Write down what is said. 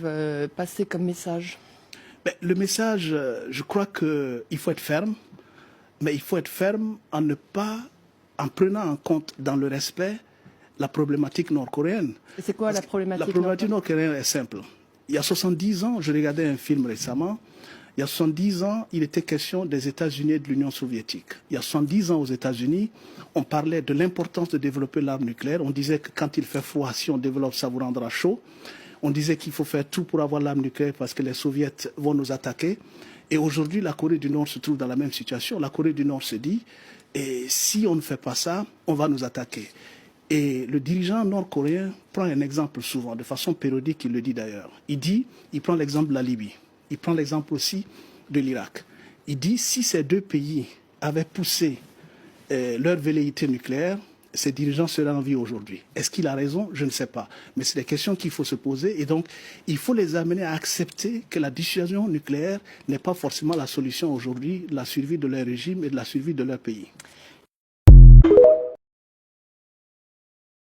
doivent passer comme message? Le message, je crois qu'il faut être ferme, mais il faut être ferme en prenant en compte dans le respect la problématique nord-coréenne. Et c'est quoi la problématique? La problématique nord-coréenne est simple. Il y a 70 ans, je regardais un film récemment, il y a 70 ans, il était question des États-Unis et de l'Union soviétique. Il y a 70 ans aux États-Unis, on parlait de l'importance de développer l'arme nucléaire. On disait que quand il fait froid, si on développe, ça vous rendra chaud. On disait qu'il faut faire tout pour avoir l'arme nucléaire parce que les soviets vont nous attaquer. Et aujourd'hui, la Corée du Nord se trouve dans la même situation. La Corée du Nord se dit, et si on ne fait pas ça, on va nous attaquer. Et le dirigeant nord-coréen prend un exemple souvent, de façon périodique, il le dit d'ailleurs. Il prend l'exemple de la Libye. Il prend l'exemple aussi de l'Irak. Il dit, si ces deux pays avaient poussé leur velléité nucléaire, ces dirigeants seraient en vie aujourd'hui. Est-ce qu'il a raison? Je ne sais pas. Mais c'est des questions qu'il faut se poser. Et donc, il faut les amener à accepter que la dissuasion nucléaire n'est pas forcément la solution aujourd'hui de la survie de leur régime et de la survie de leur pays.